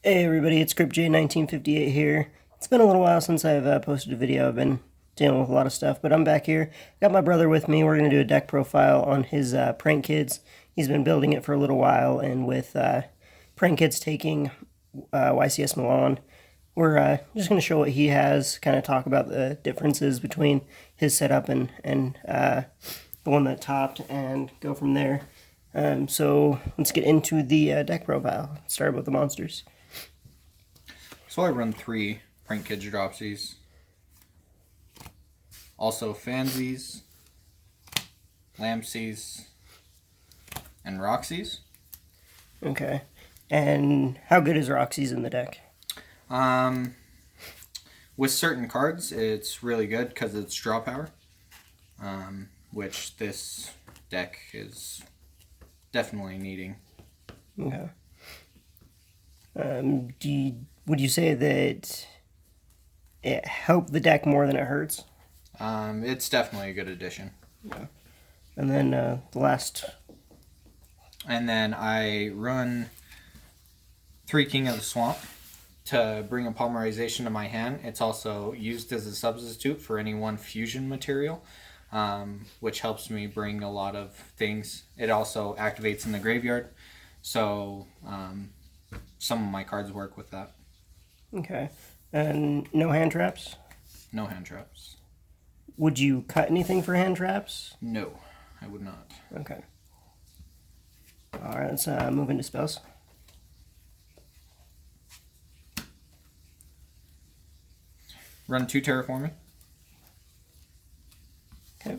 Hey everybody, it's CryptJ1958 here. It's been a little while since I've posted a video. I've been dealing with a lot of stuff, but I'm back here. Got my brother with me. We're going to do a deck profile on his Prank Kids. He's been building it for a little while, and with Prank Kids taking YCS Milan, we're just going to show what he has, kind of talk about the differences between his setup and the one that topped, and go from there. So let's get into the deck profile. Start with the monsters. So I run 3 Prank Kids Dropsies. Also Fansies, Lampsies, and Roxy's. Okay. And how good is Roxy's in the deck? With certain cards, it's really good because it's draw power, which this deck is definitely needing. Okay. Would you say that it helped the deck more than it hurts? It's definitely a good addition. Yeah. And then the last. And then I run 3 King of the Swamp to bring a polymerization to my hand. It's also used as a substitute for any one fusion material, which helps me bring a lot of things. It also activates in the graveyard, so some of my cards work with that. Okay. And no hand traps? No hand traps. Would you cut anything for hand traps? No, I would not. Okay. Alright, let's move into spells. Run 2 Terraforming. Okay.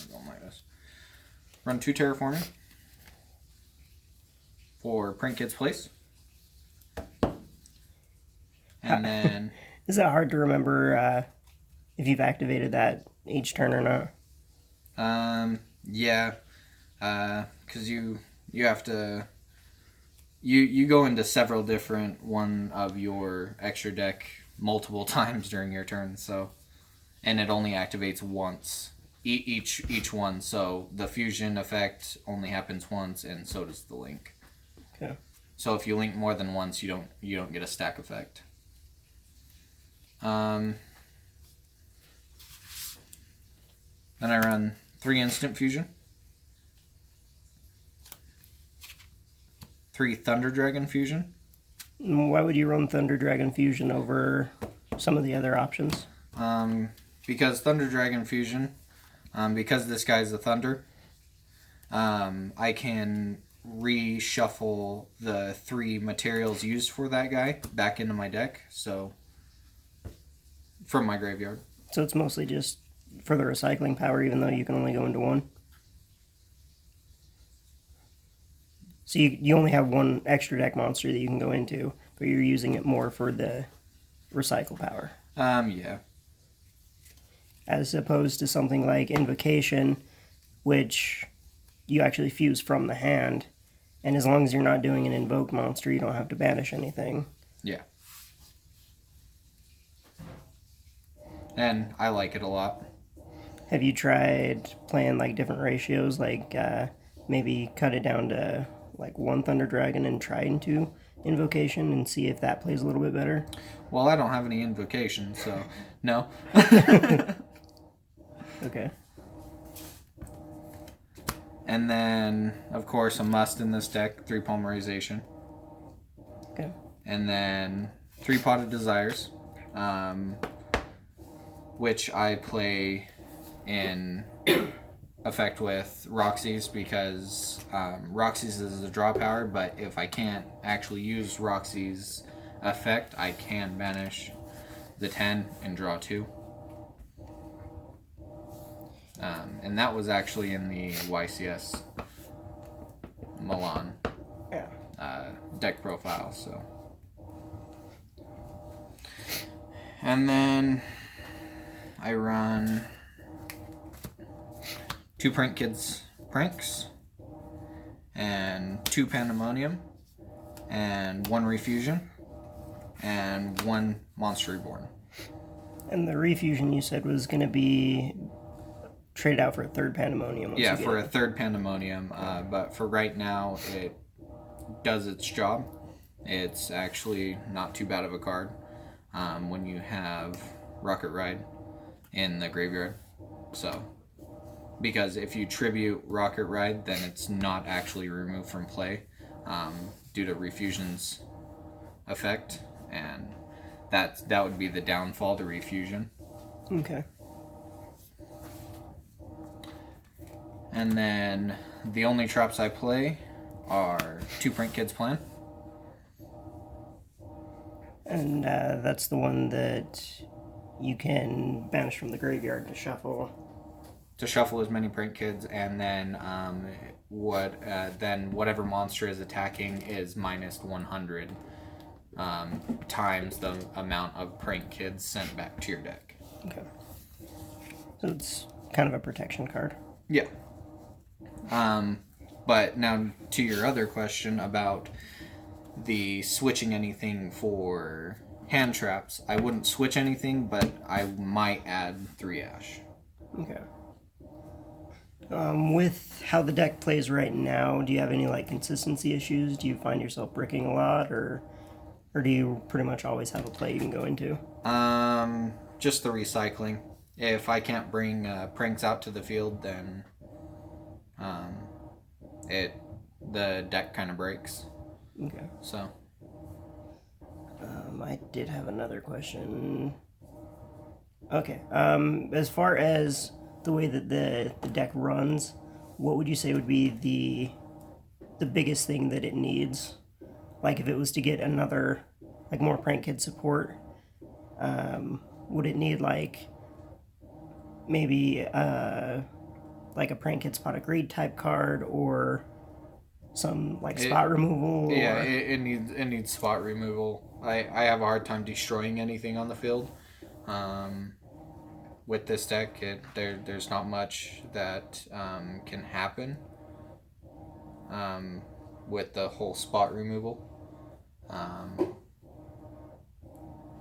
Going like this. Run 2 Terraforming for Prank Kids Place. And then... Is that hard to remember if you've activated that each turn or not? Yeah. Because you have to... You go into several different one of your extra deck multiple times during your turn, so... And it only activates once. Each one, so the fusion effect only happens once, and so does the link. Okay. So if you link more than once, you don't get a stack effect. Then I run 3 Instant Fusion, 3 Thunder Dragon Fusion. Why would you run Thunder Dragon Fusion over some of the other options? Because Thunder Dragon Fusion, because this guy's a Thunder, I can reshuffle the 3 materials used for that guy back into my deck, so from my graveyard. So it's mostly just for the recycling power, even though you can only go into one? So you only have one extra deck monster that you can go into, but you're using it more for the recycle power. Yeah. As opposed to something like Invocation, which you actually fuse from the hand, and as long as you're not doing an invoked monster, you don't have to banish anything. Yeah. And I like it a lot. Have you tried playing like different ratios, like maybe cut it down to like 1 Thunder Dragon and try into Invocation and see if that plays a little bit better? Well, I don't have any invocation, so no. Okay. And then, of course, a must in this deck, 3 Polymerization. Okay. And then 3 Potted Desires, which I play in effect with Roxy's because Roxy's is a draw power, but if I can't actually use Roxy's effect, I can banish the 10 and draw 2. And that was actually in the YCS Milan deck profile, so. And then I run 2 Prank Kids Pranks, and 2 Pandemonium, and 1 Refusion, and 1 Monster Reborn. And the refusion you said was going to be traded out for a third Pandemonium. Yeah, for a third Pandemonium, but for right now, it does its job, It's actually not too bad of a card when you have Rocket Ride in the graveyard. So, because if you tribute Rocket Ride, then it's not actually removed from play due to Refusion's effect, and that would be the downfall to Refusion. Okay. And then the only traps I play are 2 Print Kids Plan. And that's the one that you can banish from the graveyard to shuffle. To shuffle as many Print Kids, and then then whatever monster is attacking is minus 100 times the amount of Print Kids sent back to your deck. Okay. So it's kind of a protection card. Yeah. But now to your other question about the switching anything for hand traps, I wouldn't switch anything, but I might add 3 Ash. Okay. With how the deck plays right now, do you have any like consistency issues? Do you find yourself bricking a lot, or do you pretty much always have a play you can go into? Just the recycling. If I can't bring pranks out to the field, then the deck kind of breaks. Okay. So. I did have another question. Okay. As far as the way that the deck runs, what would you say would be the biggest thing that it needs? Like if it was to get another, like more Prank Kid support, would it need like maybe like a Prank Kid Spot of Greed type card, or some like spot removal? Yeah, it needs spot removal. I have a hard time destroying anything on the field. With this deck, there's not much that can happen with the whole spot removal.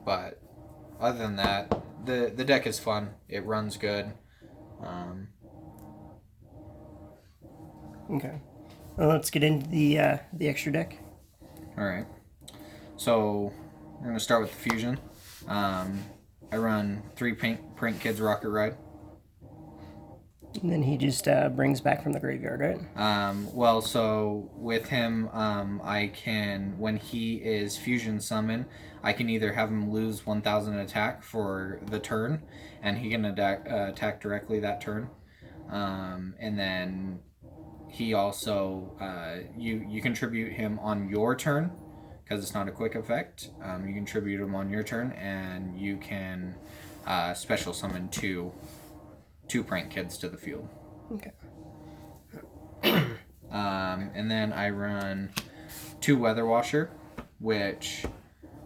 But other than that, the deck is fun. It runs good. Okay. Well, let's get into the extra deck. All right. So we're gonna start with the fusion. I run 3 Print Kids Rocket Ride. And then he just brings back from the graveyard, right? Well, so with him, I can, when he is fusion summon, I can either have him lose 1,000 attack for the turn, and he can attack directly that turn. And then he also, you contribute him on your turn, because it's not a quick effect. You contribute him on your turn, and you can special summon two Prank Kids to the field. Okay. And then I run 2 Weather Washer, which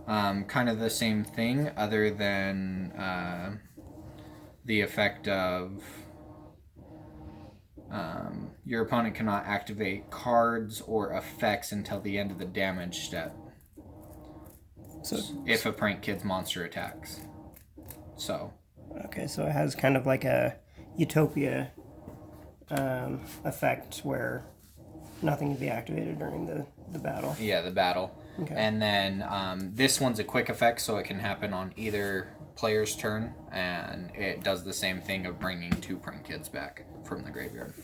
kind of the same thing, other than the effect of your opponent cannot activate cards or effects until the end of the damage step. So if a Prank Kid's monster attacks. So. Okay, so it has kind of like a Utopia effect where nothing can be activated during the battle. Yeah, the battle. Okay. And then this one's a quick effect, so it can happen on either player's turn, and it does the same thing of bringing 2 Prank Kids back from the graveyard.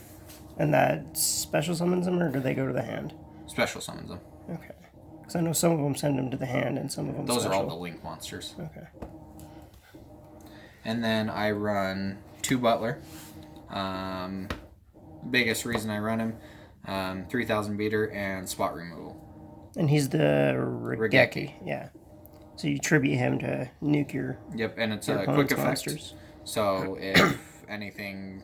And that special summons them, or do they go to the hand? Special summons them. Okay. Because I know some of them send them to the hand, and some of them Those special. are all the link monsters. Okay. And then I run 2 Butler. Biggest reason I run him, 3,000 beater and spot removal. And he's the Raigeki. Yeah. So you tribute him to nuke your. Yep, and it's a quick effect. Monsters. So if anything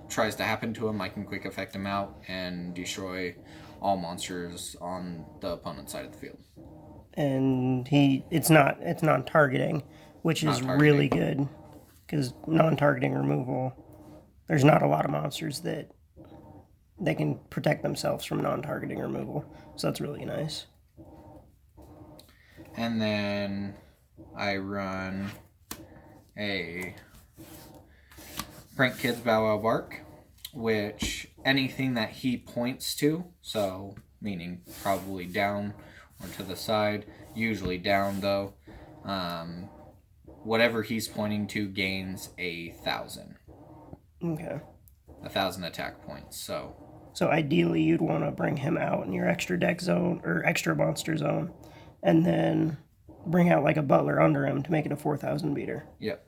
tries to happen to him, I can quick effect him out and destroy all monsters on the opponent's side of the field. And it's non-targeting, which is really good, because non-targeting removal, there's not a lot of monsters that they can protect themselves from non-targeting removal, so that's really nice. And then I run a Prank Kids Bow Wow Bark, which anything that he points to, so meaning probably down or to the side, usually down though. Whatever he's pointing to gains 1,000. Okay. 1,000 attack points. So ideally, you'd want to bring him out in your extra deck zone or extra monster zone, and then bring out like a butler under him to make it a 4,000 beater. Yep.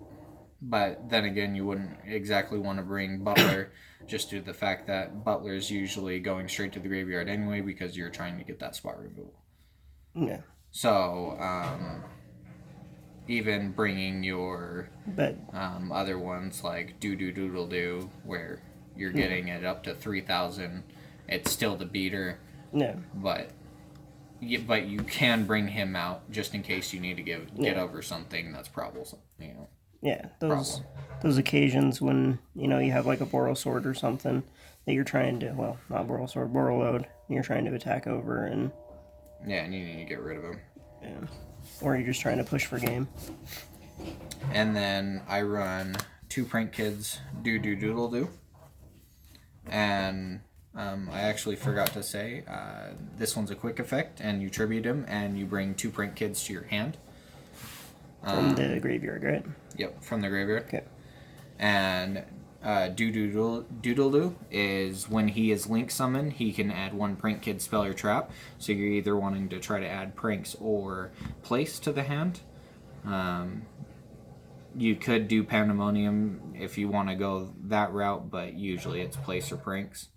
But then again, you wouldn't exactly want to bring Butler just due to the fact that Butler's usually going straight to the graveyard anyway because you're trying to get that spot removal. Yeah. So, even bringing your But other ones like Doo Doo Doodle Doo, where you're getting it up to 3,000, it's still the beater, no. but you can bring him out just in case you need to get over something that's troublesome, you know. Yeah, those occasions when, you know, you have like a Boral Sword or something that you're trying to, well, not Boral Sword, Boral Load, and you're trying to attack over, and yeah, and you need to get rid of him. yeah, or you're just trying to push for game. And then I run 2 Prank Kids Doo Doo Doodle Doo, and I actually forgot to say this one's a quick effect, and you tribute him, and you bring 2 Prank Kids to your hand. From the graveyard, right? Yep, from the graveyard. Okay. And Doodle Doo is when he is Link summoned, he can add 1 Prank Kid spell or trap. So you're either wanting to try to add pranks or place to the hand. You could do Pandemonium if you want to go that route, but usually it's place or pranks.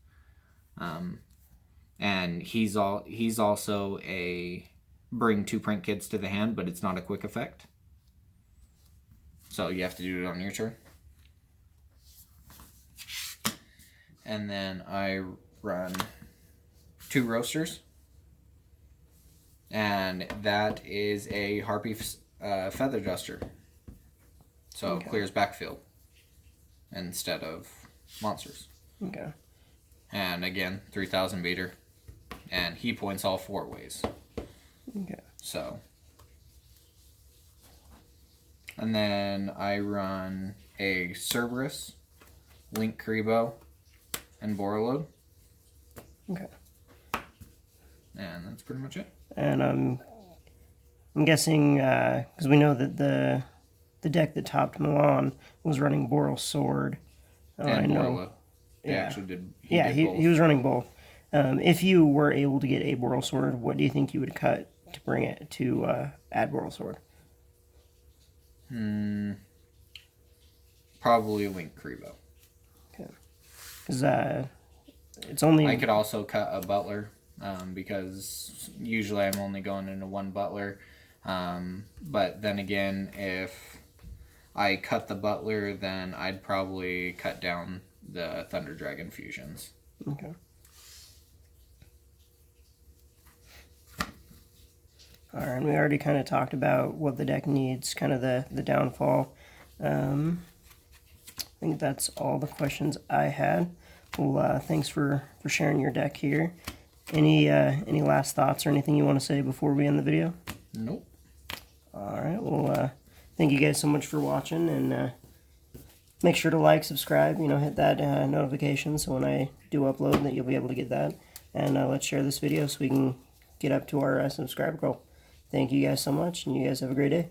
And he's also a bring 2 Prank Kids to the hand, but it's not a quick effect. So you have to do it on your turn. And then I run 2 Roasters. And that is a Harpy Feather Duster. So it clears backfield instead of monsters. Okay. And again, 3,000 beater. And he points all 4 ways. Okay. So. And then I run a Cerberus, Link Karibo, and Borreload. Okay. And that's pretty much it. And I'm guessing because we know that the deck that topped Milan was running Boral Sword. And I know. Borreload. He actually did. He was running both. If you were able to get a Boral Sword, what do you think you would cut to bring it to add Boral Sword? Probably Link Karibo. Okay. Because it's only. I could also cut a Butler because usually I'm only going into 1 Butler. But then again, if I cut the Butler, then I'd probably cut down the Thunder Dragon fusions. Okay. Alright, and we already kind of talked about what the deck needs, kind of the downfall. I think that's all the questions I had. Well, thanks for sharing your deck here. Any last thoughts or anything you want to say before we end the video? Nope. Alright, well, thank you guys so much for watching, and make sure to like, subscribe, hit that notification so when I do upload that you'll be able to get that. And let's share this video so we can get up to our subscriber goal. Thank you guys so much, and you guys have a great day.